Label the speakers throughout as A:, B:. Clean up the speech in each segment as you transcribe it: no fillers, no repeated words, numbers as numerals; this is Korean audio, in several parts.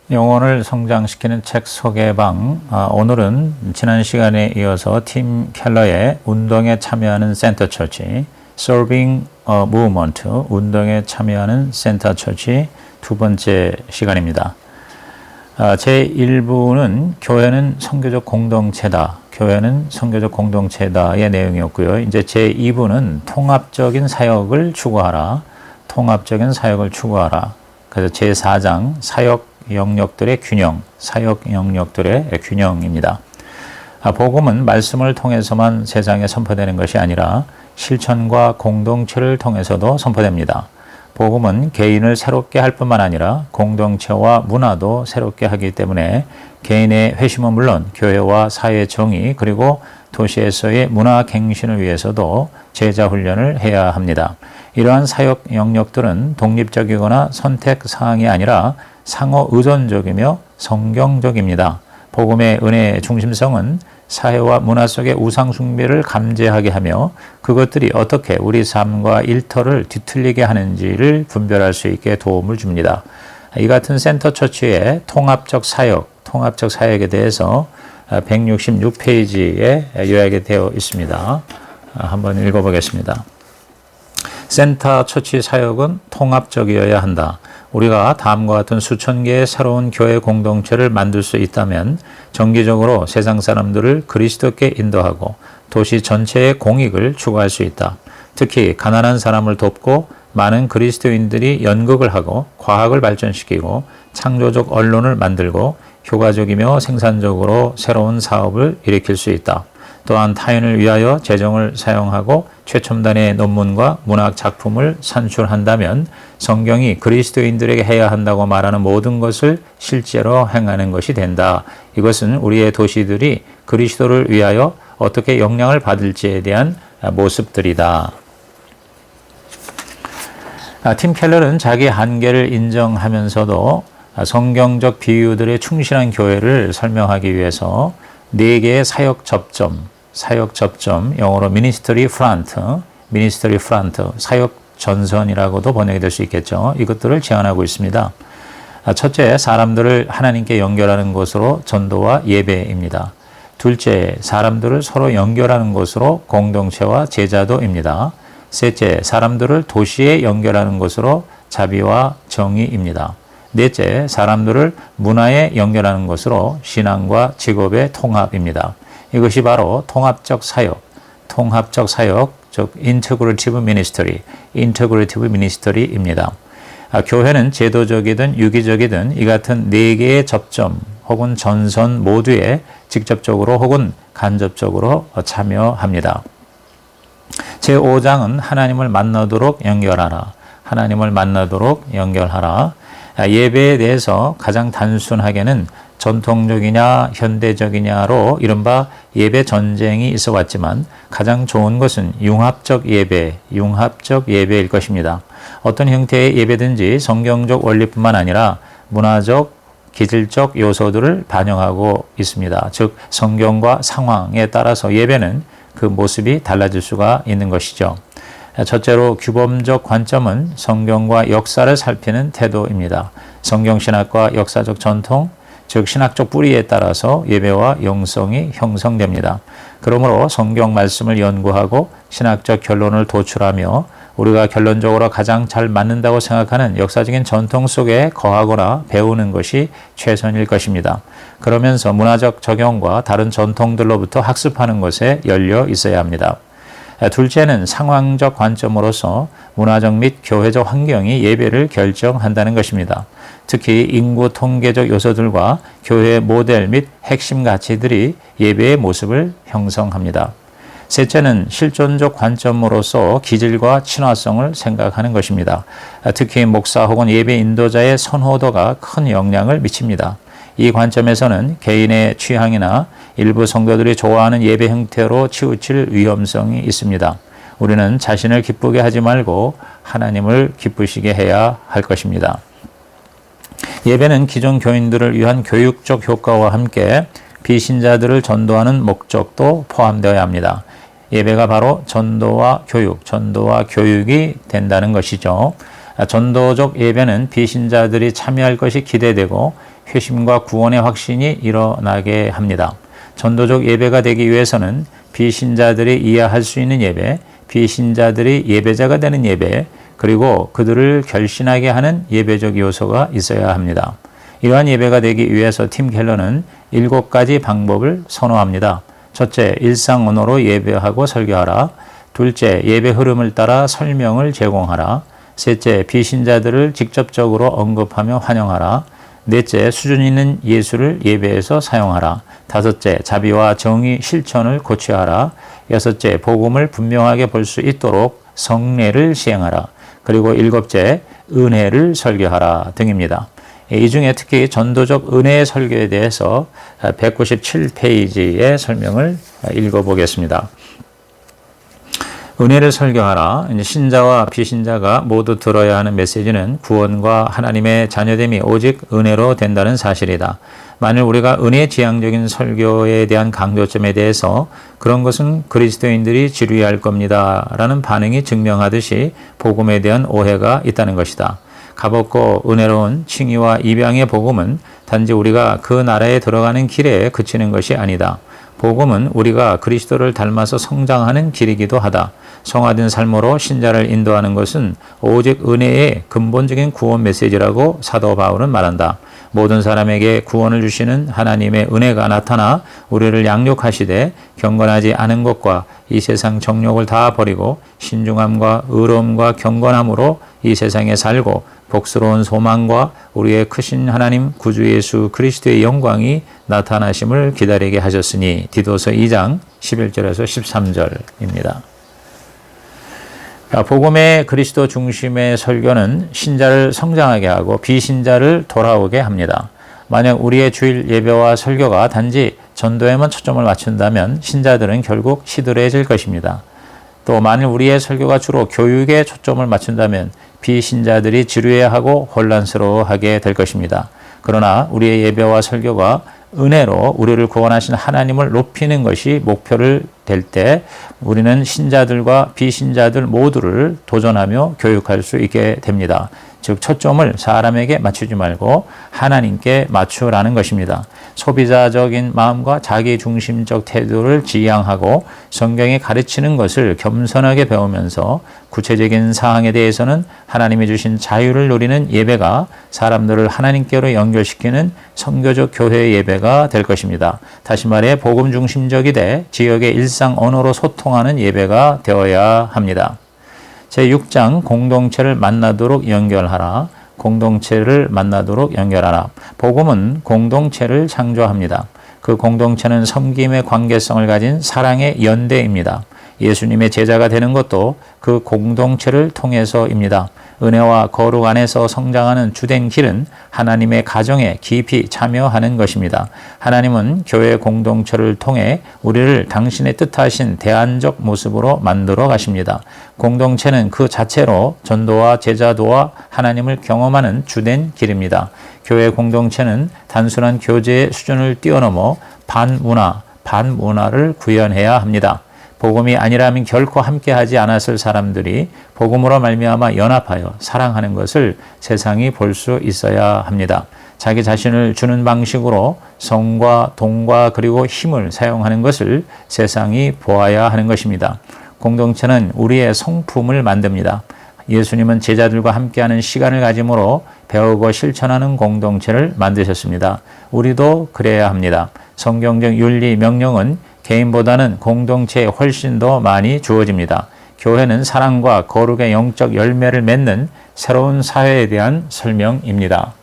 A: 영혼을 성장시키는 책 소개방. 오늘은 지난 시간에 이어서 팀 켈러의 운동에 참여하는 센터 처치, Serving a Movement, 운동에 참여하는 센터 처치 두 번째 시간입니다. 제1부는 교회는 선교적 공동체다. 교회는 선교적 공동체다의 내용이었고요. 이제 제2부는 통합적인 사역을 추구하라. 통합적인 사역을 추구하라. 그래서 제4장 사역 영역들의 균형, 사역 영역들의 균형입니다. 복음은 말씀을 통해서만 세상에 선포되는 것이 아니라 실천과 공동체를 통해서도 선포됩니다. 복음은 개인을 새롭게 할 뿐만 아니라 공동체와 문화도 새롭게 하기 때문에 개인의 회심은 물론 교회와 사회 정의 그리고 도시에서의 문화 갱신을 위해서도 제자 훈련을 해야 합니다. 이러한 사역 영역들은 독립적이거나 선택 사항이 아니라 상호 의존적이며 성경적입니다. 복음의 은혜의 중심성은 사회와 문화 속의 우상 숭배를 감지하게 하며 그것들이 어떻게 우리 삶과 일터를 뒤틀리게 하는지를 분별할 수 있게 도움을 줍니다. 이 같은 센터 처치의 통합적 사역에 대해서 166페이지에 요약이 되어 있습니다. 한번 읽어보겠습니다. 센터 처치 사역은 통합적이어야 한다. 우리가 다음과 같은 수천 개의 새로운 교회 공동체를 만들 수 있다면 정기적으로 세상 사람들을 그리스도께 인도하고 도시 전체의 공익을 추구할 수 있다. 특히 가난한 사람을 돕고 많은 그리스도인들이 연극을 하고 과학을 발전시키고 창조적 언론을 만들고 효과적이며 생산적으로 새로운 사업을 일으킬 수 있다. 또한 타인을 위하여 재정을 사용하고 최첨단의 논문과 문학 작품을 산출한다면 성경이 그리스도인들에게 해야 한다고 말하는 모든 것을 실제로 행하는 것이 된다. 이것은 우리의 도시들이 그리스도를 위하여 어떻게 영향을 받을지에 대한 모습들이다. 팀 켈러는 자기 한계를 인정하면서도 성경적 비유들에 충실한 교회를 설명하기 위해서 4개의 사역 접점, 영어로 ministry front, 사역 전선이라고도 번역이 될 수 있겠죠. 이것들을 제안하고 있습니다. 첫째, 사람들을 하나님께 연결하는 것으로 전도와 예배입니다. 둘째, 사람들을 서로 연결하는 것으로 공동체와 제자도입니다. 셋째, 사람들을 도시에 연결하는 것으로 자비와 정의입니다. 넷째, 사람들을 문화에 연결하는 것으로 신앙과 직업의 통합입니다. 이것이 바로 통합적 사역, 즉 integrative ministry입니다. 교회는 제도적이든 유기적이든 이 같은 4개의 접점 혹은 전선 모두에 직접적으로 혹은 간접적으로 참여합니다. 제5장은 하나님을 만나도록 연결하라. 예배에 대해서 가장 단순하게는 전통적이냐 현대적이냐로 이른바 예배 전쟁이 있어 왔지만 가장 좋은 것은 융합적 예배일 것입니다. 어떤 형태의 예배든지 성경적 원리뿐만 아니라 문화적, 기질적 요소들을 반영하고 있습니다. 즉 성경과 상황에 따라서 예배는 그 모습이 달라질 수가 있는 것이죠. 첫째로 규범적 관점은 성경과 역사를 살피는 태도입니다. 성경신학과 역사적 전통, 즉 신학적 뿌리에 따라서 예배와 영성이 형성됩니다. 그러므로 성경 말씀을 연구하고 신학적 결론을 도출하며 우리가 결론적으로 가장 잘 맞는다고 생각하는 역사적인 전통 속에 거하거나 배우는 것이 최선일 것입니다. 그러면서 문화적 적용과 다른 전통들로부터 학습하는 것에 열려 있어야 합니다. 둘째는 상황적 관점으로서 문화적 및 교회적 환경이 예배를 결정한다는 것입니다. 특히 인구 통계적 요소들과 교회의 모델 및 핵심 가치들이 예배의 모습을 형성합니다. 셋째는 실존적 관점으로서 기질과 친화성을 생각하는 것입니다. 특히 목사 혹은 예배 인도자의 선호도가 큰 영향을 미칩니다. 이 관점에서는 개인의 취향이나 일부 성도들이 좋아하는 예배 형태로 치우칠 위험성이 있습니다. 우리는 자신을 기쁘게 하지 말고 하나님을 기쁘시게 해야 할 것입니다. 예배는 기존 교인들을 위한 교육적 효과와 함께 비신자들을 전도하는 목적도 포함되어야 합니다. 예배가 바로 전도와 교육이 된다는 것이죠. 전도적 예배는 비신자들이 참여할 것이 기대되고 회심과 구원의 확신이 일어나게 합니다. 전도적 예배가 되기 위해서는 비신자들이 이해할 수 있는 예배, 비신자들이 예배자가 되는 예배, 그리고 그들을 결신하게 하는 예배적 요소가 있어야 합니다. 이러한 예배가 되기 위해서 팀 켈러는 7가지 방법을 선호합니다. 첫째, 일상 언어로 예배하고 설교하라. 둘째, 예배 흐름을 따라 설명을 제공하라. 셋째, 비신자들을 직접적으로 언급하며 환영하라. 넷째, 수준 있는 예술을 예배에서 사용하라. 다섯째, 자비와 정의 실천을 고취하라. 여섯째, 복음을 분명하게 볼 수 있도록 성례를 시행하라. 그리고 일곱째, 은혜를 설교하라 등입니다. 이 중에 특히 전도적 은혜의 설교에 대해서 197페이지의 설명을 읽어보겠습니다. 은혜를 설교하라. 신자와 비신자가 모두 들어야 하는 메시지는 구원과 하나님의 자녀됨이 오직 은혜로 된다는 사실이다. 만일 우리가 은혜 지향적인 설교에 대한 강조점에 대해서 그런 것은 그리스도인들이 지루해할 겁니다 라는 반응이 증명하듯이 복음에 대한 오해가 있다는 것이다. 값없고 은혜로운 칭의와 입양의 복음은 단지 우리가 그 나라에 들어가는 길에 그치는 것이 아니다. 복음은 우리가 그리스도를 닮아서 성장하는 길이기도 하다. 성화된 삶으로 신자를 인도하는 것은 오직 은혜의 근본적인 구원 메시지라고 사도 바울은 말한다. 모든 사람에게 구원을 주시는 하나님의 은혜가 나타나 우리를 양육하시되 경건하지 않은 것과 이 세상 정욕을 다 버리고 신중함과 의로움과 경건함으로 이 세상에 살고 복스러운 소망과 우리의 크신 하나님 구주 예수 그리스도의 영광이 나타나심을 기다리게 하셨으니 디도서 2장 11절에서 13절입니다. 복음의 그리스도 중심의 설교는 신자를 성장하게 하고 비신자를 돌아오게 합니다. 만약 우리의 주일 예배와 설교가 단지 전도에만 초점을 맞춘다면 신자들은 결국 시들해질 것입니다. 또 만일 우리의 설교가 주로 교육에 초점을 맞춘다면 비신자들이 지루해하고 혼란스러워하게 될 것입니다. 그러나 우리의 예배와 설교가 은혜로 우리를 구원하신 하나님을 높이는 것이 목표를 될 때 우리는 신자들과 비신자들 모두를 도전하며 교육할 수 있게 됩니다. 즉 초점을 사람에게 맞추지 말고 하나님께 맞추라는 것입니다. 소비자적인 마음과 자기중심적 태도를 지향하고 성경이 가르치는 것을 겸손하게 배우면서 구체적인 사항에 대해서는 하나님이 주신 자유를 누리는 예배가 사람들을 하나님께로 연결시키는 선교적 교회 예배가 될 것입니다. 다시 말해 복음 중심적이되 지역의 일상 언어로 소통하는 예배가 되어야 합니다. 제6장 공동체를 만나도록 연결하라. 공동체를 만나도록 연결하라. 복음은 공동체를 창조합니다. 그 공동체는 섬김의 관계성을 가진 사랑의 연대입니다. 예수님의 제자가 되는 것도 그 공동체를 통해서입니다. 은혜와 거룩 안에서 성장하는 주된 길은 하나님의 가정에 깊이 참여하는 것입니다. 하나님은 교회 공동체를 통해 우리를 당신의 뜻하신 대안적 모습으로 만들어 가십니다. 공동체는 그 자체로 전도와 제자도와 하나님을 경험하는 주된 길입니다. 교회 공동체는 단순한 교제의 수준을 뛰어넘어 반문화를 구현해야 합니다. 복음이 아니라면 결코 함께하지 않았을 사람들이 복음으로 말미암아 연합하여 사랑하는 것을 세상이 볼 수 있어야 합니다. 자기 자신을 주는 방식으로 성과 동과 그리고 힘을 사용하는 것을 세상이 보아야 하는 것입니다. 공동체는 우리의 성품을 만듭니다. 예수님은 제자들과 함께하는 시간을 가짐으로 배우고 실천하는 공동체를 만드셨습니다. 우리도 그래야 합니다. 성경적 윤리 명령은 개인보다는 공동체에 훨씬 더 많이 주어집니다. 교회는 사랑과 거룩의 영적 열매를 맺는 새로운 사회에 대한 설명입니다.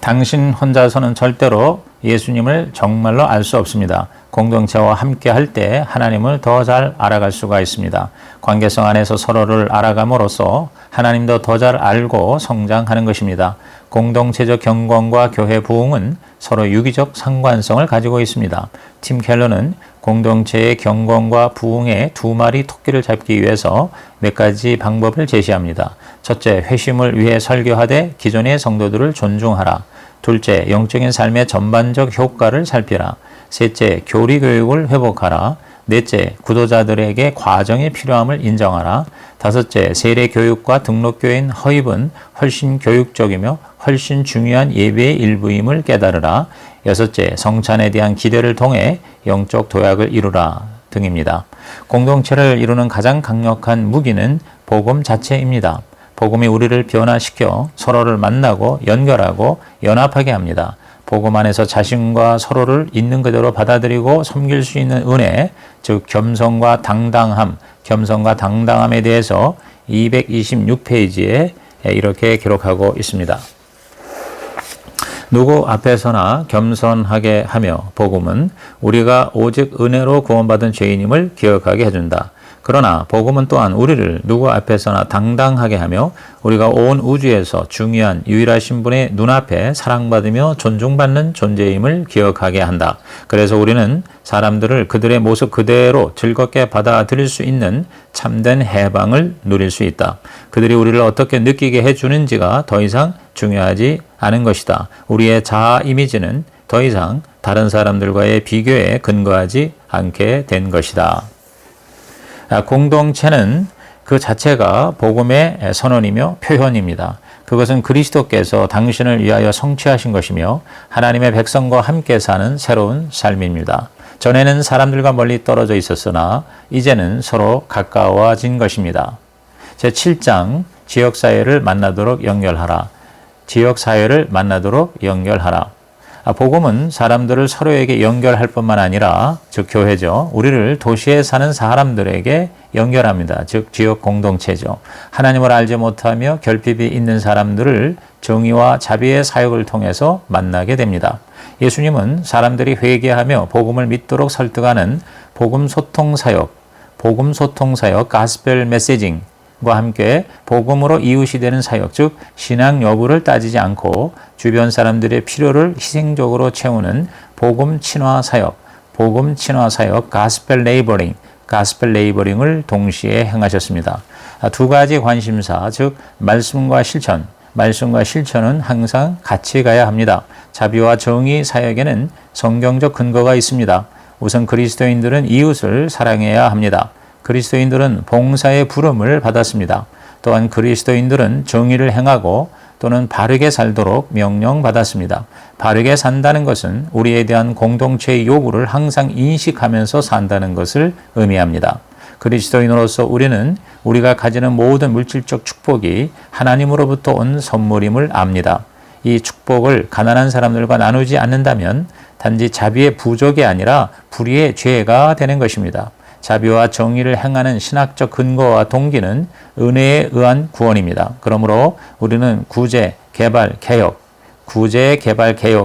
A: 당신 혼자서는 절대로 예수님을 정말로 알 수 없습니다. 공동체와 함께 할 때 하나님을 더 잘 알아갈 수가 있습니다. 관계성 안에서 서로를 알아감으로써 하나님도 더 잘 알고 성장하는 것입니다. 공동체적 경건과 교회 부흥은 서로 유기적 상관성을 가지고 있습니다. 팀 켈러는 공동체의 경건과 부흥의 2마리 토끼를 잡기 위해서 몇 가지 방법을 제시합니다. 첫째, 회심을 위해 설교하되 기존의 성도들을 존중하라. 둘째, 영적인 삶의 전반적 효과를 살피라. 셋째, 교리 교육을 회복하라. 넷째, 구도자들에게 과정이 필요함을 인정하라. 다섯째, 세례 교육과 등록교인 허입은 훨씬 교육적이며 훨씬 중요한 예배의 일부임을 깨달으라. 여섯째, 성찬에 대한 기대를 통해 영적 도약을 이루라 등입니다. 공동체를 이루는 가장 강력한 무기는 복음 자체입니다. 복음이 우리를 변화시켜 서로를 만나고 연결하고 연합하게 합니다. 복음 안에서 자신과 서로를 있는 그대로 받아들이고 섬길 수 있는 은혜, 즉 겸손과 당당함에 대해서 226페이지에 이렇게 기록하고 있습니다. 누구 앞에서나 겸손하게 하며 복음은 우리가 오직 은혜로 구원받은 죄인임을 기억하게 해준다. 그러나 복음은 또한 우리를 누구 앞에서나 당당하게 하며 우리가 온 우주에서 중요한 유일하신 분의 눈앞에 사랑받으며 존중받는 존재임을 기억하게 한다. 그래서 우리는 사람들을 그들의 모습 그대로 즐겁게 받아들일 수 있는 참된 해방을 누릴 수 있다. 그들이 우리를 어떻게 느끼게 해주는지가 더 이상 중요하지 않은 것이다. 우리의 자아 이미지는 더 이상 다른 사람들과의 비교에 근거하지 않게 된 것이다. 공동체는 그 자체가 복음의 선언이며 표현입니다. 그것은 그리스도께서 당신을 위하여 성취하신 것이며 하나님의 백성과 함께 사는 새로운 삶입니다. 전에는 사람들과 멀리 떨어져 있었으나 이제는 서로 가까워진 것입니다. 제7장 지역사회를 만나도록 연결하라. 지역사회를 만나도록 연결하라. 복음은 사람들을 서로에게 연결할 뿐만 아니라 즉 교회죠. 우리를 도시에 사는 사람들에게 연결합니다. 즉 지역 공동체죠. 하나님을 알지 못하며 결핍이 있는 사람들을 정의와 자비의 사역을 통해서 만나게 됩니다. 예수님은 사람들이 회개하며 복음을 믿도록 설득하는 복음 소통 사역, 가스펠 메시징 과 함께 복음으로 이웃이 되는 사역, 즉 신앙 여부를 따지지 않고 주변 사람들의 필요를 희생적으로 채우는 복음 친화 사역, 가스펠 레이버링을 동시에 행하셨습니다. 두 가지 관심사, 즉 말씀과 실천은 항상 같이 가야 합니다. 자비와 정의 사역에는 성경적 근거가 있습니다. 우선 그리스도인들은 이웃을 사랑해야 합니다. 그리스도인들은 봉사의 부름을 받았습니다. 또한 그리스도인들은 정의를 행하고 또는 바르게 살도록 명령받았습니다. 바르게 산다는 것은 우리에 대한 공동체의 요구를 항상 인식하면서 산다는 것을 의미합니다. 그리스도인으로서 우리는 우리가 가지는 모든 물질적 축복이 하나님으로부터 온 선물임을 압니다. 이 축복을 가난한 사람들과 나누지 않는다면 단지 자비의 부족이 아니라 불의의 죄가 되는 것입니다. 자비와 정의를 행하는 신학적 근거와 동기는 은혜에 의한 구원입니다. 그러므로 우리는 구제, 개발, 개혁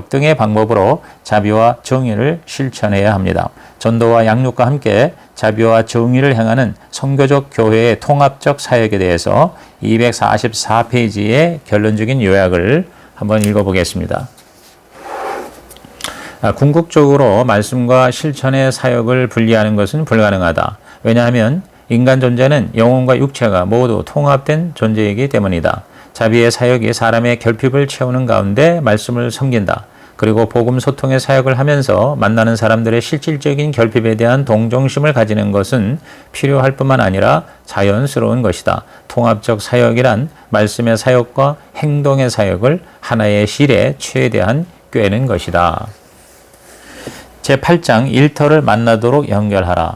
A: 등의 방법으로 자비와 정의를 실천해야 합니다. 전도와 양육과 함께 자비와 정의를 행하는 선교적 교회의 통합적 사역에 대해서 244페이지의 결론적인 요약을 한번 읽어보겠습니다. 궁극적으로 말씀과 실천의 사역을 분리하는 것은 불가능하다. 왜냐하면 인간 존재는 영혼과 육체가 모두 통합된 존재이기 때문이다. 자비의 사역이 사람의 결핍을 채우는 가운데 말씀을 섬긴다. 그리고 복음 소통의 사역을 하면서 만나는 사람들의 실질적인 결핍에 대한 동정심을 가지는 것은 필요할 뿐만 아니라 자연스러운 것이다. 통합적 사역이란 말씀의 사역과 행동의 사역을 하나의 실에 최대한 꿰는 것이다. 제8장 일터를 만나도록 연결하라.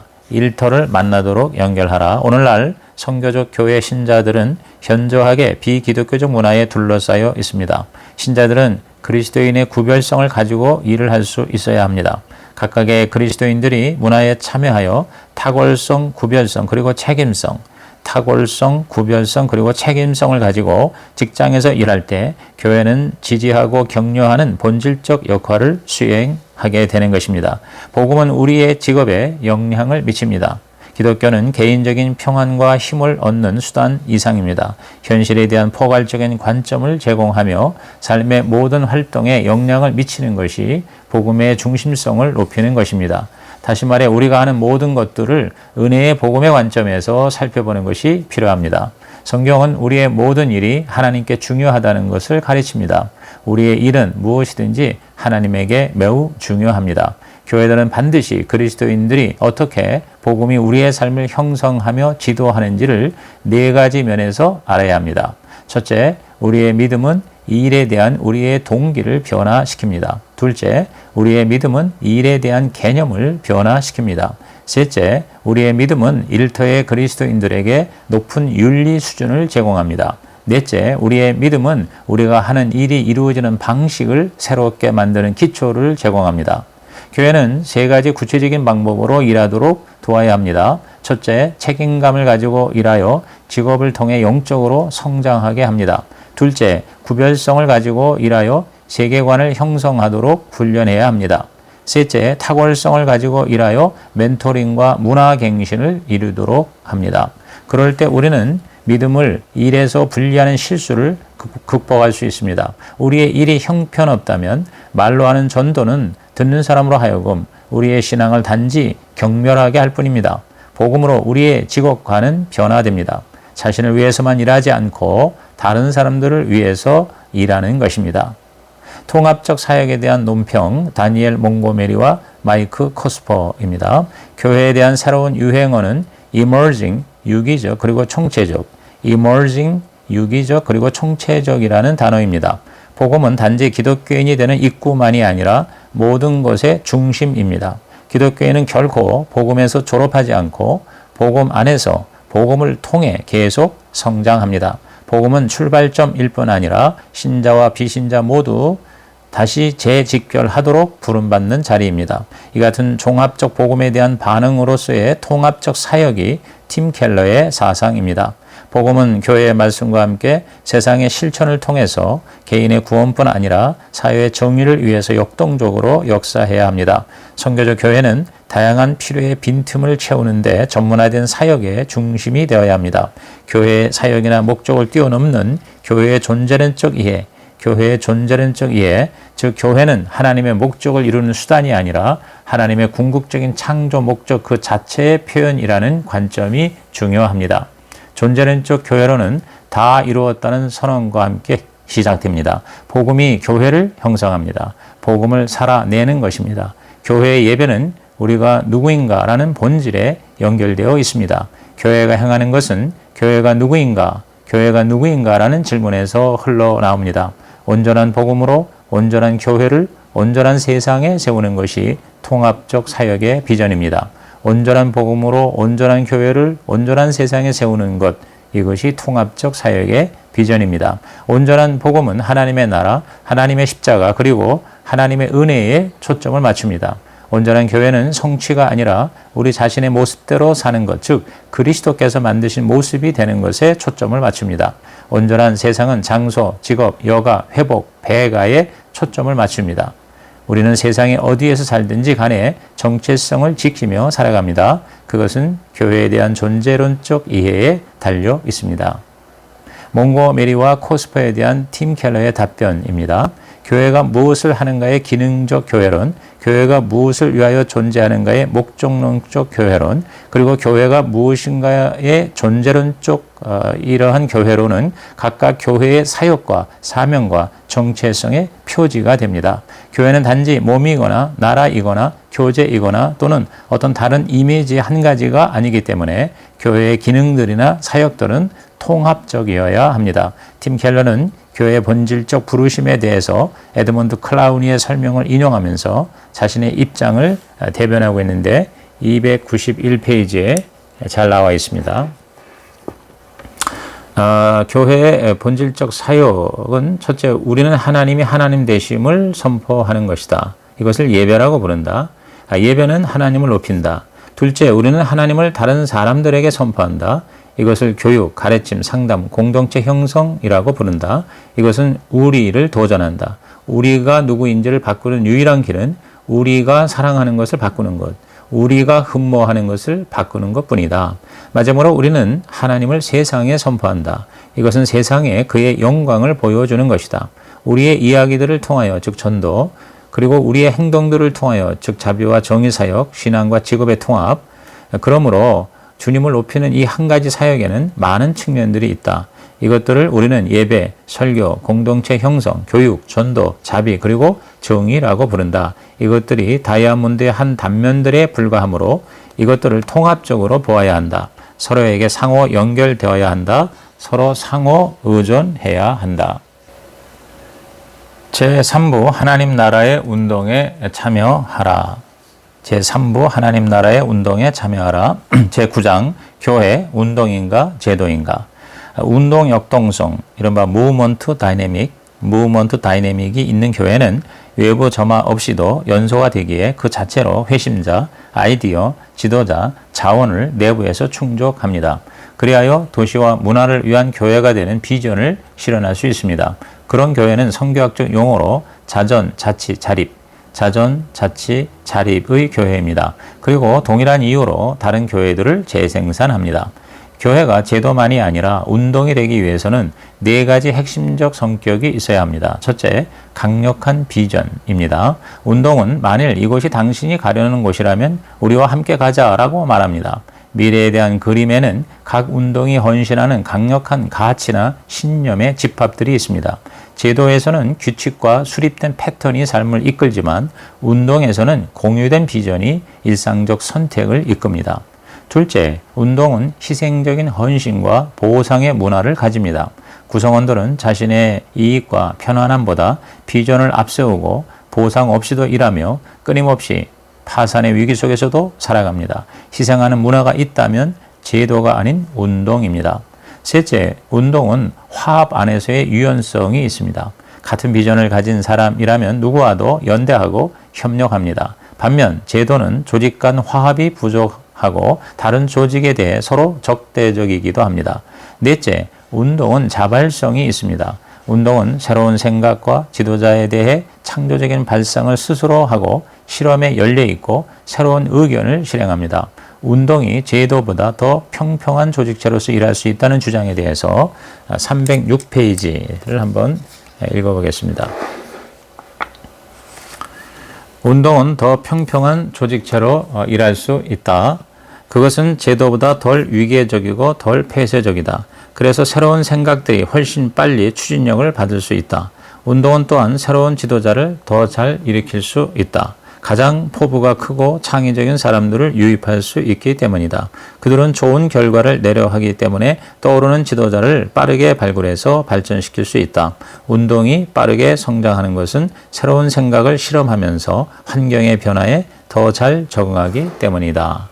A: 오늘날 선교적 교회 신자들은 현저하게 비기독교적 문화에 둘러싸여 있습니다. 신자들은 그리스도인의 구별성을 가지고 일을 할 수 있어야 합니다. 각각의 그리스도인들이 문화에 참여하여 탁월성, 구별성, 그리고 책임성을 가지고 직장에서 일할 때 교회는 지지하고 격려하는 본질적 역할을 수행하게 되는 것입니다. 복음은 우리의 직업에 영향을 미칩니다. 기독교는 개인적인 평안과 힘을 얻는 수단 이상입니다. 현실에 대한 포괄적인 관점을 제공하며 삶의 모든 활동에 영향을 미치는 것이 복음의 중심성을 높이는 것입니다. 다시 말해 우리가 하는 모든 것들을 은혜의 복음의 관점에서 살펴보는 것이 필요합니다. 성경은 우리의 모든 일이 하나님께 중요하다는 것을 가르칩니다. 우리의 일은 무엇이든지 하나님에게 매우 중요합니다. 교회들은 반드시 그리스도인들이 어떻게 복음이 우리의 삶을 형성하며 지도하는지를 네 가지 면에서 알아야 합니다. 첫째, 우리의 믿음은 이 일에 대한 우리의 동기를 변화시킵니다. 둘째, 우리의 믿음은 이 일에 대한 개념을 변화시킵니다. 셋째, 우리의 믿음은 일터의 그리스도인들에게 높은 윤리 수준을 제공합니다. 넷째, 우리의 믿음은 우리가 하는 일이 이루어지는 방식을 새롭게 만드는 기초를 제공합니다. 교회는 세 가지 구체적인 방법으로 일하도록 도와야 합니다. 첫째, 책임감을 가지고 일하여 직업을 통해 영적으로 성장하게 합니다. 둘째, 구별성을 가지고 일하여 세계관을 형성하도록 훈련해야 합니다. 셋째, 탁월성을 가지고 일하여 멘토링과 문화갱신을 이루도록 합니다. 그럴 때 우리는 믿음을 일에서 분리하는 실수를 극복할 수 있습니다. 우리의 일이 형편없다면 말로 하는 전도는 듣는 사람으로 하여금 우리의 신앙을 단지 경멸하게 할 뿐입니다. 복음으로 우리의 직업관은 변화됩니다. 자신을 위해서만 일하지 않고 다른 사람들을 위해서 일하는 것입니다. 통합적 사역에 대한 논평, 다니엘 몽고메리와 마이크 코스퍼입니다. 교회에 대한 새로운 유행어는 emerging, 유기적 그리고 총체적, emerging, 유기적 그리고 총체적이라는 단어입니다. 복음은 단지 기독교인이 되는 입구만이 아니라 모든 것의 중심입니다. 기독교인은 결코 복음에서 졸업하지 않고 복음 안에서 복음을 통해 계속 성장합니다. 복음은 출발점일 뿐 아니라 신자와 비신자 모두 다시 재직결하도록 부름받는 자리입니다. 이 같은 종합적 복음에 대한 반응으로서의 통합적 사역이 팀 켈러의 사상입니다. 복음은 교회의 말씀과 함께 세상의 실천을 통해서 개인의 구원뿐 아니라 사회의 정의를 위해서 역동적으로 역사해야 합니다. 선교적 교회는 다양한 필요의 빈틈을 채우는 데 전문화된 사역의 중심이 되어야 합니다. 교회의 사역이나 목적을 뛰어넘는 교회의 존재론적 이해, 즉 교회는 하나님의 목적을 이루는 수단이 아니라 하나님의 궁극적인 창조 목적 그 자체의 표현이라는 관점이 중요합니다. 존재론적 교회론은 다 이루었다는 선언과 함께 시작됩니다. 복음이 교회를 형성합니다. 복음을 살아내는 것입니다. 교회의 예배는 우리가 누구인가라는 본질에 연결되어 있습니다. 교회가 행하는 것은 교회가 누구인가라는 질문에서 흘러나옵니다. 온전한 복음으로 온전한 교회를 온전한 세상에 세우는 것이 통합적 사역의 비전입니다. 온전한 복음으로 온전한 교회를 온전한 세상에 세우는 것, 이것이 통합적 사역의 비전입니다. 온전한 복음은 하나님의 나라, 하나님의 십자가, 그리고 하나님의 은혜에 초점을 맞춥니다. 온전한 교회는 성취가 아니라 우리 자신의 모습대로 사는 것, 즉 그리스도께서 만드신 모습이 되는 것에 초점을 맞춥니다. 온전한 세상은 장소, 직업, 여가, 회복, 배가에 초점을 맞춥니다. 우리는 세상에 어디에서 살든지 간에 정체성을 지키며 살아갑니다. 그것은 교회에 대한 존재론적 이해에 달려 있습니다. 몽고메리와 코스퍼에 대한 팀 켈러의 답변입니다. 교회가 무엇을 하는가의 기능적 교회론, 교회가 무엇을 위하여 존재하는가의 목적론적 교회론, 그리고 교회가 무엇인가의 존재론적 이러한 교회론은 각각 교회의 사역과 사명과 정체성의 표지가 됩니다. 교회는 단지 몸이거나 나라이거나 교제이거나 또는 어떤 다른 이미지의 한 가지가 아니기 때문에 교회의 기능들이나 사역들은 통합적이어야 합니다. 팀 켈러는 교회의 본질적 부르심에 대해서 에드먼드 클라우니의 설명을 인용하면서 자신의 입장을 대변하고 있는데 291페이지에 잘 나와 있습니다. 교회의 본질적 사역은 첫째, 우리는 하나님이 하나님 되심을 선포하는 것이다. 이것을 예배라고 부른다. 예배는 하나님을 높인다. 둘째, 우리는 하나님을 다른 사람들에게 선포한다. 이것을 교육, 가르침, 상담, 공동체 형성이라고 부른다. 이것은 우리를 도전한다. 우리가 누구인지를 바꾸는 유일한 길은 우리가 사랑하는 것을 바꾸는 것, 우리가 흠모하는 것을 바꾸는 것뿐이다. 마지막으로 우리는 하나님을 세상에 선포한다. 이것은 세상에 그의 영광을 보여주는 것이다. 우리의 이야기들을 통하여, 즉 전도, 그리고 우리의 행동들을 통하여, 즉 자비와 정의 사역, 신앙과 직업의 통합. 그러므로 주님을 높이는 이 한 가지 사역에는 많은 측면들이 있다. 이것들을 우리는 예배, 설교, 공동체 형성, 교육, 전도, 자비, 그리고 정의라고 부른다. 이것들이 다이아몬드의 한 단면들에 불과하므로 이것들을 통합적으로 보아야 한다. 서로에게 상호 연결되어야 한다. 서로 상호 의존해야 한다. 제3부 하나님 나라의 운동에 참여하라. 제3부 하나님 나라의 운동에 참여하라. 제9장 교회 운동인가 제도인가. 운동 역동성, 이른바 무브먼트 다이내믹이 있는 교회는 외부 점화 없이도 연소가 되기에 그 자체로 회심자, 아이디어, 지도자, 자원을 내부에서 충족합니다. 그리하여 도시와 문화를 위한 교회가 되는 비전을 실현할 수 있습니다. 그런 교회는 성교학적 용어로 자전, 자치, 자립의 교회입니다. 그리고 동일한 이유로 다른 교회들을 재생산합니다. 교회가 제도만이 아니라 운동이 되기 위해서는 4가지 핵심적 성격이 있어야 합니다. 첫째, 강력한 비전입니다. 운동은 만일 이곳이 당신이 가려는 곳이라면 우리와 함께 가자라고 말합니다. 미래에 대한 그림에는 각 운동이 헌신하는 강력한 가치나 신념의 집합들이 있습니다. 제도에서는 규칙과 수립된 패턴이 삶을 이끌지만 운동에서는 공유된 비전이 일상적 선택을 이끕니다. 둘째, 운동은 희생적인 헌신과 보상의 문화를 가집니다. 구성원들은 자신의 이익과 편안함보다 비전을 앞세우고 보상 없이도 일하며 끊임없이 파산의 위기 속에서도 살아갑니다. 희생하는 문화가 있다면 제도가 아닌 운동입니다. 셋째, 운동은 화합 안에서의 유연성이 있습니다. 같은 비전을 가진 사람이라면 누구와도 연대하고 협력합니다. 반면 제도는 조직 간 화합이 부족하고 다른 조직에 대해 서로 적대적이기도 합니다. 넷째, 운동은 자발성이 있습니다. 운동은 새로운 생각과 지도자에 대해 창조적인 발상을 스스로 하고 실험에 열려 있고 새로운 의견을 실행합니다. 운동이 제도보다 더 평평한 조직체로서 일할 수 있다는 주장에 대해서 306페이지를 한번 읽어보겠습니다. 운동은 더 평평한 조직체로 일할 수 있다. 그것은 제도보다 덜 위계적이고 덜 폐쇄적이다. 그래서 새로운 생각들이 훨씬 빨리 추진력을 받을 수 있다. 운동은 또한 새로운 지도자를 더 잘 일으킬 수 있다. 가장 포부가 크고 창의적인 사람들을 유입할 수 있기 때문이다. 그들은 좋은 결과를 내려하기 때문에 떠오르는 지도자를 빠르게 발굴해서 발전시킬 수 있다. 운동이 빠르게 성장하는 것은 새로운 생각을 실험하면서 환경의 변화에 더 잘 적응하기 때문이다.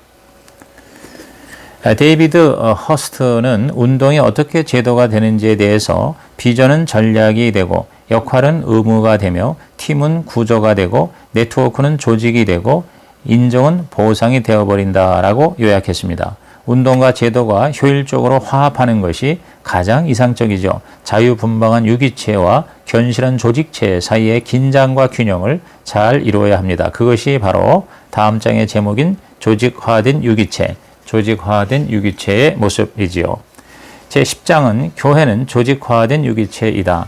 A: 데이비드 허스트는 운동이 어떻게 제도가 되는지에 대해서 비전은 전략이 되고 역할은 의무가 되며 팀은 구조가 되고 네트워크는 조직이 되고 인정은 보상이 되어버린다라고 요약했습니다. 운동과 제도가 효율적으로 화합하는 것이 가장 이상적이죠. 자유분방한 유기체와 견실한 조직체 사이의 긴장과 균형을 잘 이루어야 합니다. 그것이 바로 다음 장의 제목인 조직화된 유기체의 모습이지요. 제10장은 교회는 조직화된 유기체이다.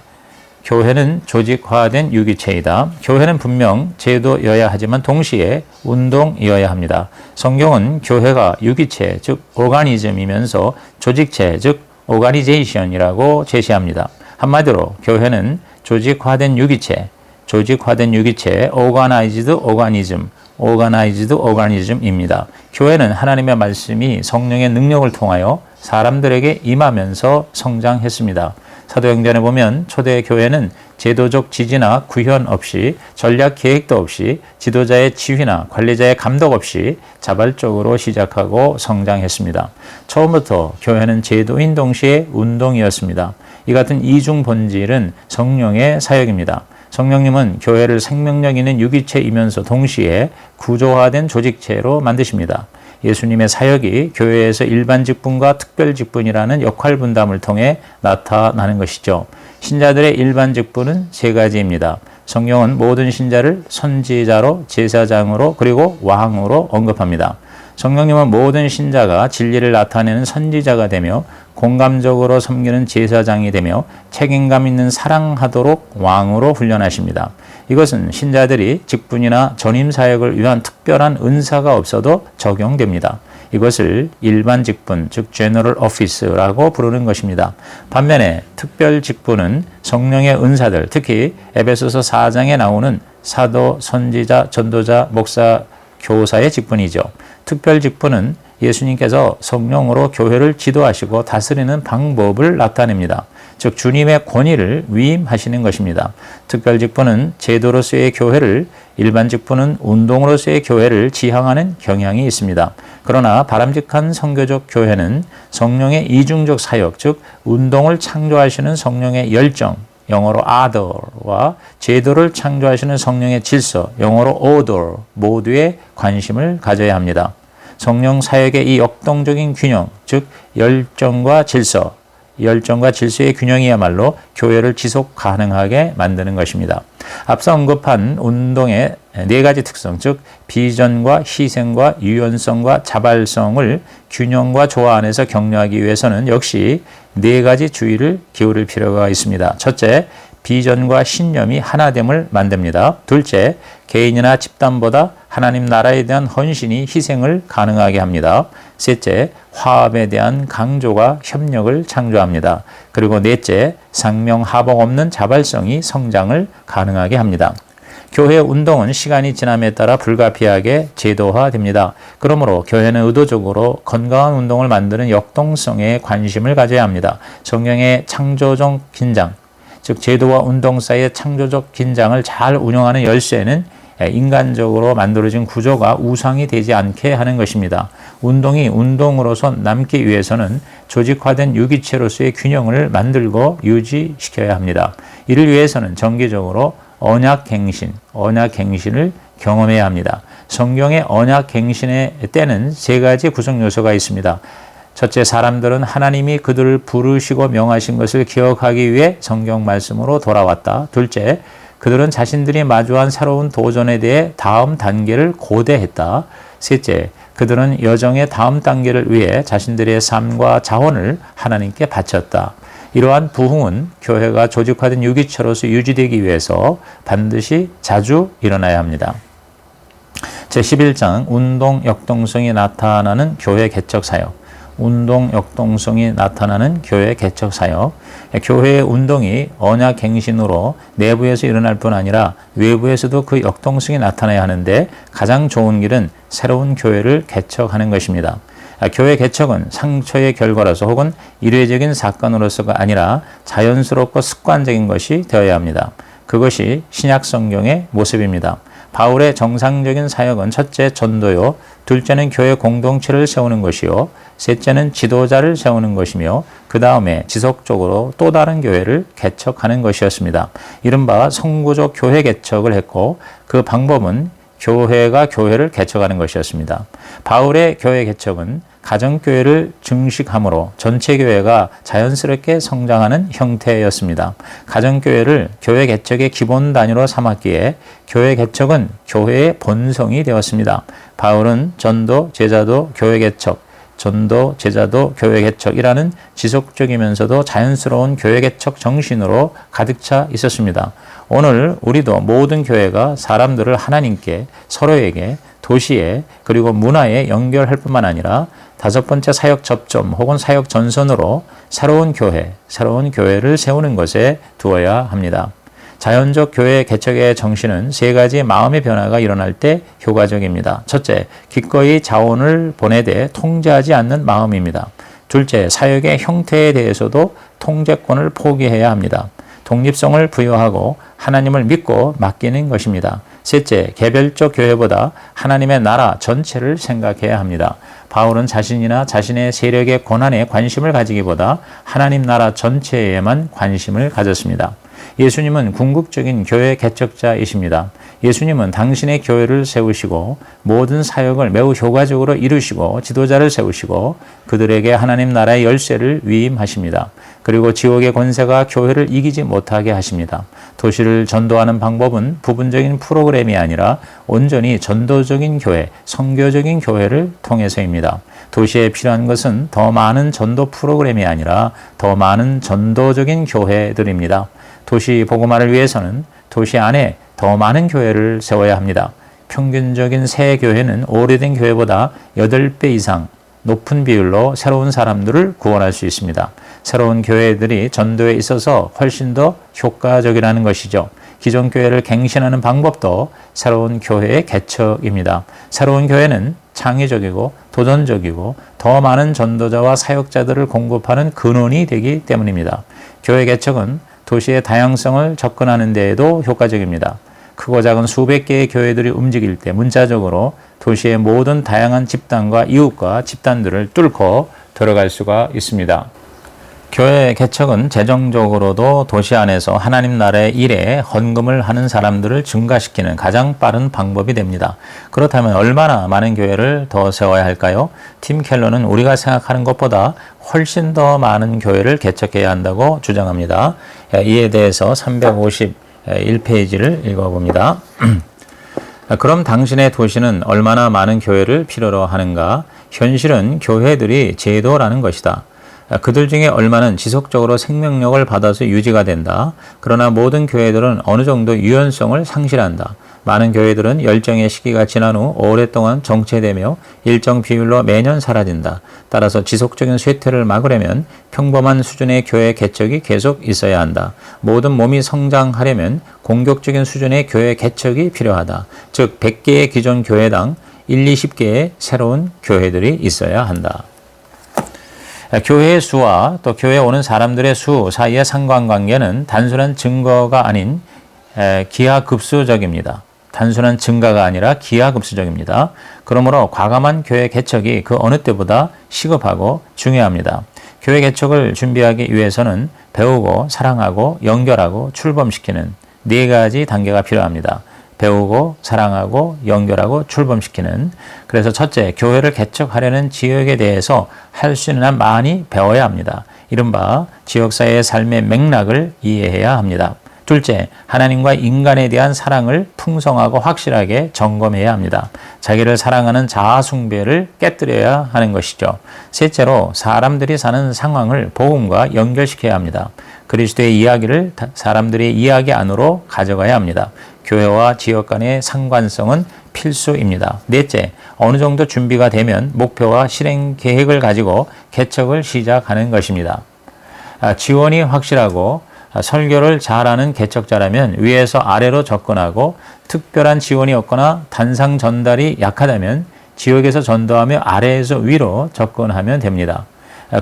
A: 교회는 조직화된 유기체이다. 교회는 분명 제도여야 하지만 동시에 운동이어야 합니다. 성경은 교회가 유기체, 즉 오가니즘이면서 조직체, 즉 오가니제이션이라고 제시합니다. 한마디로 교회는 조직화된 유기체, 오가나이즈드 오가니즘입니다. 교회는 하나님의 말씀이 성령의 능력을 통하여 사람들에게 임하면서 성장했습니다. 사도행전에 보면 초대 교회는 제도적 지지나 구현 없이, 전략 계획도 없이, 지도자의 지휘나 관리자의 감독 없이 자발적으로 시작하고 성장했습니다. 처음부터 교회는 제도인 동시에 운동이었습니다. 이 같은 이중 본질은 성령의 사역입니다. 성령님은 교회를 생명력 있는 유기체이면서 동시에 구조화된 조직체로 만드십니다. 예수님의 사역이 교회에서 일반 직분과 특별 직분이라는 역할 분담을 통해 나타나는 것이죠. 신자들의 일반 직분은 3가지입니다. 성경은 모든 신자를 선지자로, 제사장으로, 그리고 왕으로 언급합니다. 성령님은 모든 신자가 진리를 나타내는 선지자가 되며 공감적으로 섬기는 제사장이 되며 책임감 있는 사랑하도록 왕으로 훈련하십니다. 이것은 신자들이 직분이나 전임 사역을 위한 특별한 은사가 없어도 적용됩니다. 이것을 일반 직분, 즉 General Office라고 부르는 것입니다. 반면에 특별 직분은 성령의 은사들, 특히 에베소서 4장에 나오는 사도, 선지자, 전도자, 목사, 교사의 직분이죠. 특별 직분은 예수님께서 성령으로 교회를 지도하시고 다스리는 방법을 나타냅니다. 즉 주님의 권위를 위임하시는 것입니다. 특별 직분은 제도로서의 교회를, 일반 직분은 운동으로서의 교회를 지향하는 경향이 있습니다. 그러나 바람직한 선교적 교회는 성령의 이중적 사역, 즉 운동을 창조하시는 성령의 열정, 영어로 order와 제도를 창조하시는 성령의 질서, 영어로 order 모두에 관심을 가져야 합니다. 성령 사역의 이 역동적인 균형, 즉 열정과 질서의 균형이야말로 교회를 지속 가능하게 만드는 것입니다. 앞서 언급한 운동의 네 가지 특성, 즉 비전과 희생과 유연성과 자발성을 균형과 조화 안에서 격려하기 위해서는 역시 네 가지 주의를 기울일 필요가 있습니다. 첫째, 비전과 신념이 하나됨을 만듭니다. 둘째, 개인이나 집단보다 하나님 나라에 대한 헌신이 희생을 가능하게 합니다. 셋째, 화합에 대한 강조가 협력을 창조합니다. 그리고 넷째, 상명하복 없는 자발성이 성장을 가능하게 합니다. 교회 운동은 시간이 지남에 따라 불가피하게 제도화됩니다. 그러므로 교회는 의도적으로 건강한 운동을 만드는 역동성에 관심을 가져야 합니다. 성령의 창조적 긴장, 즉 제도와 운동 사이의 창조적 긴장을 잘 운영하는 열쇠는 인간적으로 만들어진 구조가 우상이 되지 않게 하는 것입니다. 운동이 운동으로서 남기 위해서는 조직화된 유기체로서의 균형을 만들고 유지시켜야 합니다. 이를 위해서는 정기적으로 언약갱신을 경험해야 합니다. 성경의 언약갱신의 때는 세 가지 구성 요소가 있습니다. 첫째, 사람들은 하나님이 그들을 부르시고 명하신 것을 기억하기 위해 성경 말씀으로 돌아왔다. 둘째, 그들은 자신들이 마주한 새로운 도전에 대해 다음 단계를 고대했다. 셋째, 그들은 여정의 다음 단계를 위해 자신들의 삶과 자원을 하나님께 바쳤다. 이러한 부흥은 교회가 조직화된 유기체로서 유지되기 위해서 반드시 자주 일어나야 합니다. 제11장 운동 역동성이 나타나는 교회 개척 사역. 운동 역동성이 나타나는 교회 개척 사역. 교회의 운동이 언약 갱신으로 내부에서 일어날 뿐 아니라 외부에서도 그 역동성이 나타나야 하는데 가장 좋은 길은 새로운 교회를 개척하는 것입니다. 교회 개척은 상처의 결과로서 혹은 일회적인 사건으로서가 아니라 자연스럽고 습관적인 것이 되어야 합니다. 그것이 신약 성경의 모습입니다. 바울의 정상적인 사역은 첫째 전도요, 둘째는 교회 공동체를 세우는 것이요, 셋째는 지도자를 세우는 것이며 그 다음에 지속적으로 또 다른 교회를 개척하는 것이었습니다. 이른바 성구적 교회 개척을 했고 그 방법은 교회가 교회를 개척하는 것이었습니다. 바울의 교회 개척은 가정교회를 증식함으로 전체 교회가 자연스럽게 성장하는 형태였습니다. 가정교회를 교회 개척의 기본 단위로 삼았기에 교회 개척은 교회의 본성이 되었습니다. 바울은 전도, 제자도, 교회 개척, 전도, 제자도, 교회 개척이라는 지속적이면서도 자연스러운 교회 개척 정신으로 가득 차 있었습니다. 오늘 우리도 모든 교회가 사람들을 하나님께, 서로에게, 도시에, 그리고 문화에 연결할 뿐만 아니라 다섯 번째 사역 접점 혹은 사역 전선으로 새로운 교회를 세우는 것에 두어야 합니다. 자연적 교회 개척의 정신은 세 가지 마음의 변화가 일어날 때 효과적입니다. 첫째, 기꺼이 자원을 보내되 통제하지 않는 마음입니다. 둘째, 사역의 형태에 대해서도 통제권을 포기해야 합니다. 독립성을 부여하고 하나님을 믿고 맡기는 것입니다. 셋째, 개별적 교회보다 하나님의 나라 전체를 생각해야 합니다. 바울은 자신이나 자신의 세력의 권한에 관심을 가지기보다 하나님 나라 전체에만 관심을 가졌습니다. 예수님은 궁극적인 교회 개척자이십니다. 예수님은 당신의 교회를 세우시고 모든 사역을 매우 효과적으로 이루시고 지도자를 세우시고 그들에게 하나님 나라의 열쇠를 위임하십니다. 그리고 지옥의 권세가 교회를 이기지 못하게 하십니다. 도시를 전도하는 방법은 부분적인 프로그램이 아니라 온전히 전도적인 교회, 선교적인 교회를 통해서입니다. 도시에 필요한 것은 더 많은 전도 프로그램이 아니라 더 많은 전도적인 교회들입니다. 도시 복음화를 위해서는 도시 안에 더 많은 교회를 세워야 합니다. 평균적인 새 교회는 오래된 교회보다 8배 이상 높은 비율로 새로운 사람들을 구원할 수 있습니다. 새로운 교회들이 전도에 있어서 훨씬 더 효과적이라는 것이죠. 기존 교회를 갱신하는 방법도 새로운 교회의 개척입니다. 새로운 교회는 창의적이고 도전적이고 더 많은 전도자와 사역자들을 공급하는 근원이 되기 때문입니다. 교회 개척은 도시의 다양성을 접근하는 데에도 효과적입니다. 크고 작은 수백 개의 교회들이 움직일 때 문자적으로 도시의 모든 다양한 집단과 이웃과 집단들을 뚫고 들어갈 수가 있습니다. 교회 개척은 재정적으로도 도시 안에서 하나님 나라의 일에 헌금을 하는 사람들을 증가시키는 가장 빠른 방법이 됩니다. 그렇다면 얼마나 많은 교회를 더 세워야 할까요? 팀 켈러는 우리가 생각하는 것보다 훨씬 더 많은 교회를 개척해야 한다고 주장합니다. 이에 대해서 351페이지를 읽어봅니다. 그럼 당신의 도시는 얼마나 많은 교회를 필요로 하는가? 현실은 교회들이 제도라는 것이다. 그들 중에 얼마는 지속적으로 생명력을 받아서 유지가 된다. 그러나 모든 교회들은 어느 정도 유연성을 상실한다. 많은 교회들은 열정의 시기가 지난 후 오랫동안 정체되며 일정 비율로 매년 사라진다. 따라서 지속적인 쇠퇴를 막으려면 평범한 수준의 교회 개척이 계속 있어야 한다. 모든 몸이 성장하려면 공격적인 수준의 교회 개척이 필요하다. 즉 100개의 기존 교회당 20개의 새로운 교회들이 있어야 한다. 교회의 수와 또 교회에 오는 사람들의 수 사이의 상관관계는 단순한 증거가 아닌 기하급수적입니다. 단순한 증가가 아니라 기하급수적입니다. 그러므로 과감한 교회 개척이 그 어느 때보다 시급하고 중요합니다. 교회 개척을 준비하기 위해서는 배우고 사랑하고 연결하고 출범시키는 4가지 단계가 필요합니다. 배우고 사랑하고 연결하고 출범시키는. 그래서 첫째, 교회를 개척하려는 지역에 대해서 할 수 있는 한 많이 배워야 합니다. 이른바 지역사회의 삶의 맥락을 이해해야 합니다. 둘째, 하나님과 인간에 대한 사랑을 풍성하고 확실하게 점검해야 합니다. 자기를 사랑하는 자아 숭배를 깨뜨려야 하는 것이죠. 셋째로, 사람들이 사는 상황을 복음과 연결시켜야 합니다. 그리스도의 이야기를 사람들의 이야기 안으로 가져가야 합니다. 교회와 지역 간의 상관성은 필수입니다. 넷째, 어느 정도 준비가 되면 목표와 실행 계획을 가지고 개척을 시작하는 것입니다. 지원이 확실하고 설교를 잘하는 개척자라면 위에서 아래로 접근하고, 특별한 지원이 없거나 단상 전달이 약하다면 지역에서 전도하며 아래에서 위로 접근하면 됩니다.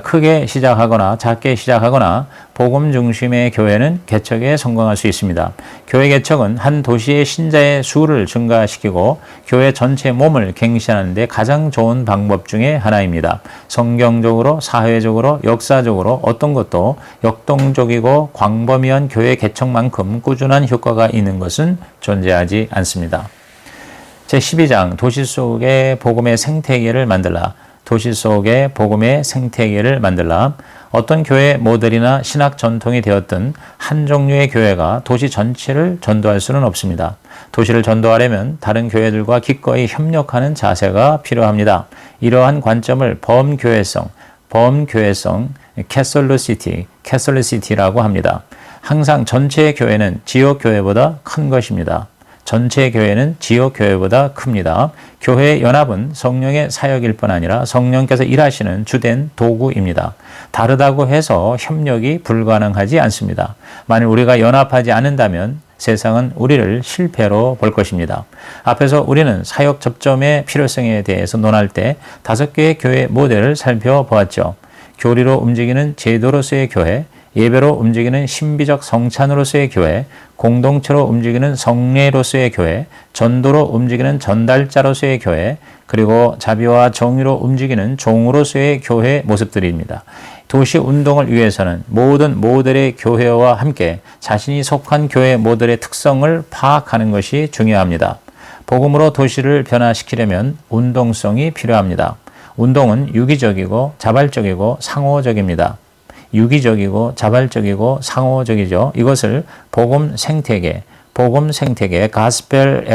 A: 크게 시작하거나 작게 시작하거나 복음 중심의 교회는 개척에 성공할 수 있습니다. 교회 개척은 한 도시의 신자의 수를 증가시키고 교회 전체 몸을 갱신하는 데 가장 좋은 방법 중에 하나입니다. 성경적으로, 사회적으로, 역사적으로 어떤 것도 역동적이고 광범위한 교회 개척만큼 꾸준한 효과가 있는 것은 존재하지 않습니다. 제12장, 도시 속에 복음의 생태계를 만들라. 도시 속에 복음의 생태계를 만들라. 어떤 교회 모델이나 신학 전통이 되었든 한 종류의 교회가 도시 전체를 전도할 수는 없습니다. 도시를 전도하려면 다른 교회들과 기꺼이 협력하는 자세가 필요합니다. 이러한 관점을 범교회성, 캐톨리시티라고 합니다. 항상 전체 교회는 지역 교회보다 큰 것입니다. 전체 교회는 지역 교회보다 큽니다. 교회의 연합은 성령의 사역일 뿐 아니라 성령께서 일하시는 주된 도구입니다. 다르다고 해서 협력이 불가능하지 않습니다. 만일 우리가 연합하지 않는다면 세상은 우리를 실패로 볼 것입니다. 앞에서 우리는 사역 접점의 필요성에 대해서 논할 때 5개의 교회 모델을 살펴보았죠. 교리로 움직이는 제도로서의 교회, 예배로 움직이는 신비적 성찬으로서의 교회, 공동체로 움직이는 성례로서의 교회, 전도로 움직이는 전달자로서의 교회, 그리고 자비와 정의로 움직이는 종으로서의 교회 모습들입니다. 도시 운동을 위해서는 모든 모델의 교회와 함께 자신이 속한 교회 모델의 특성을 파악하는 것이 중요합니다. 복음으로 도시를 변화시키려면 운동성이 필요합니다. 운동은 유기적이고 자발적이고 상호적입니다. 유기적이고 자발적이고 상호적이죠. 이것을 복음 생태계, 가스펠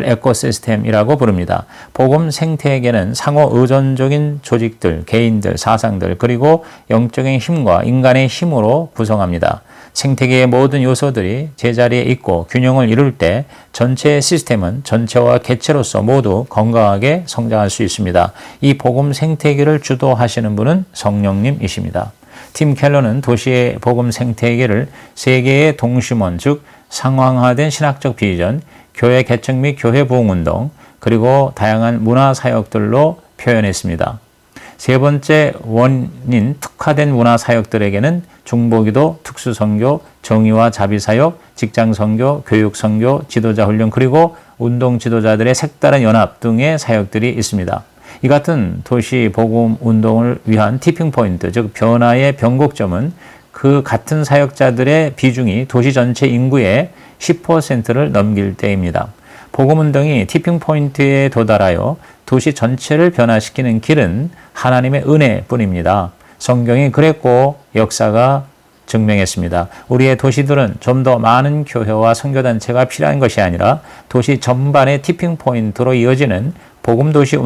A: 에코시스템이라고 부릅니다. 복음 생태계는 상호 의존적인 조직들, 개인들, 사상들, 그리고 영적인 힘과 인간의 힘으로 구성합니다. 생태계의 모든 요소들이 제자리에 있고 균형을 이룰 때 전체 시스템은 전체와 개체로서 모두 건강하게 성장할 수 있습니다. 이 복음 생태계를 주도하시는 분은 성령님이십니다. 팀 켈러는 도시의 복음 생태계를 세계의 동심원, 즉 상황화된 신학적 비전, 교회 개척 및 교회 부흥운동, 그리고 다양한 문화 사역들로 표현했습니다. 세 번째 원인, 특화된 문화 사역들에게는 중보기도, 특수선교, 정의와 자비사역, 직장선교, 교육선교, 지도자 훈련, 그리고 운동 지도자들의 색다른 연합 등의 사역들이 있습니다. 이 같은 도시 복음 운동을 위한 티핑포인트, 즉 변화의 변곡점은 그 같은 사역자들의 비중이 도시 전체 인구의 10%를 넘길 때입니다. 복음운동이 티핑포인트에 도달하여 도시 전체를 변화시키는 길은 하나님의 은혜뿐입니다. 성경이 그랬고 역사가 증명했습니다. 우리의 도시들은 좀 더 많은 교회와 선교단체가 필요한 것이 아니라 도시 전반의 티핑포인트로 이어지는 복음도시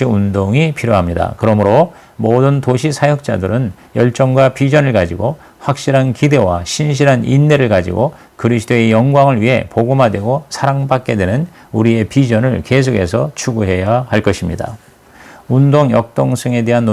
A: 운동이 필요합니다. 그러므로 모든 도시 사역자들은 열정과 비전을 가지고 확실한 기대와 신실한 인내를 가지고 그리스도의 영광을 위해 복음화되고 사랑받게 되는 우리의 비전을 계속해서 추구해야 할 것입니다. 운동 역동성에 대한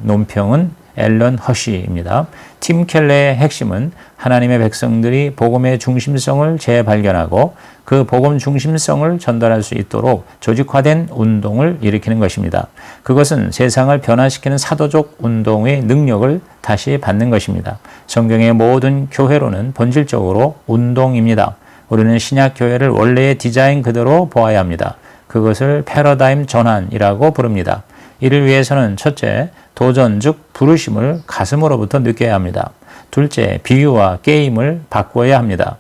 A: 논평은 앨런 허쉬입니다. 팀 켈러의 핵심은 하나님의 백성들이 복음의 중심성을 재발견하고 그 복음 중심성을 전달할 수 있도록 조직화된 운동을 일으키는 것입니다. 그것은 세상을 변화시키는 사도적 운동의 능력을 다시 받는 것입니다. 성경의 모든 교회론은 본질적으로 운동입니다. 우리는 신약 교회를 원래의 디자인 그대로 보아야 합니다. 그것을 패러다임 전환이라고 부릅니다. 이를 위해서는 첫째, 도전 즉 부르심을 가슴으로부터 느껴야 합니다. 둘째, 비유와 게임을 바꿔야 합니다.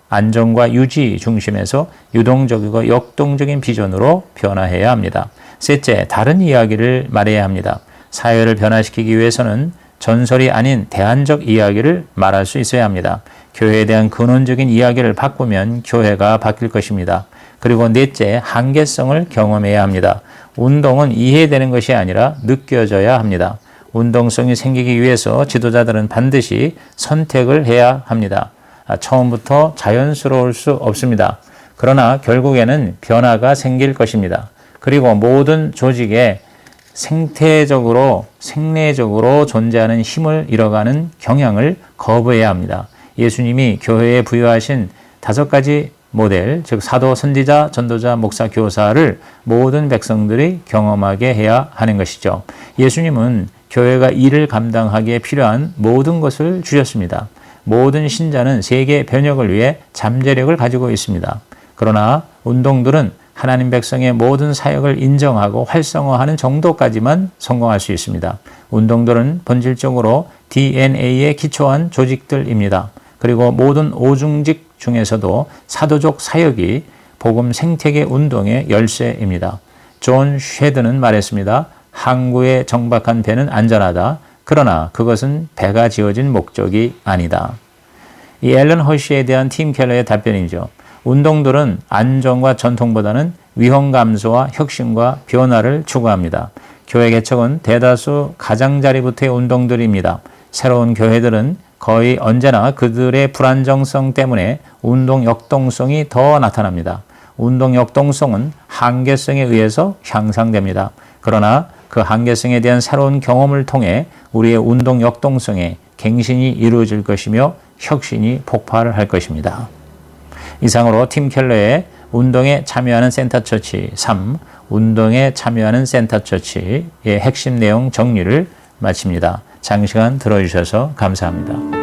A: 안정과 유지 중심에서 유동적이고 역동적인 비전으로 변화해야 합니다. 셋째, 다른 이야기를 말해야 합니다. 사회를 변화시키기 위해서는 전설이 아닌 대안적 이야기를 말할 수 있어야 합니다. 교회에 대한 근원적인 이야기를 바꾸면 교회가 바뀔 것입니다. 그리고 넷째, 한계성을 경험해야 합니다. 운동은 이해되는 것이 아니라 느껴져야 합니다. 운동성이 생기기 위해서 지도자들은 반드시 선택을 해야 합니다. 처음부터 자연스러울 수 없습니다. 그러나 결국에는 변화가 생길 것입니다. 그리고 모든 조직에 생내적으로 존재하는 힘을 잃어가는 경향을 거부해야 합니다. 예수님이 교회에 부여하신 5가지 모델, 즉 사도, 선지자, 전도자, 목사, 교사를 모든 백성들이 경험하게 해야 하는 것이죠. 예수님은 교회가 이를 감당하기에 필요한 모든 것을 주셨습니다. 모든 신자는 세계 변혁을 위해 잠재력을 가지고 있습니다. 그러나 운동들은 하나님 백성의 모든 사역을 인정하고 활성화하는 정도까지만 성공할 수 있습니다. 운동들은 본질적으로 DNA에 기초한 조직들입니다. 그리고 모든 오중직 중에서도 사도적 사역이 복음 생태계 운동의 열쇠입니다. 존 쉐드는 말했습니다. 항구에 정박한 배는 안전하다. 그러나 그것은 배가 지어진 목적이 아니다. 이 앨런 허쉬에 대한 팀 켈러의 답변이죠. 운동들은 안정과 전통보다는 위험 감소와 혁신과 변화를 추구합니다. 교회 개척은 대다수 가장자리부터의 운동들입니다. 새로운 교회들은 거의 언제나 그들의 불안정성 때문에 운동 역동성이 더 나타납니다. 운동 역동성은 한계성에 의해서 향상됩니다. 그러나 그 한계성에 대한 새로운 경험을 통해 우리의 운동 역동성에 갱신이 이루어질 것이며 혁신이 폭발을 할 것입니다. 이상으로 팀 켈러의 운동에 참여하는 센터처치 3, 운동에 참여하는 센터처치의 핵심 내용 정리를 마칩니다. 장시간 들어주셔서 감사합니다.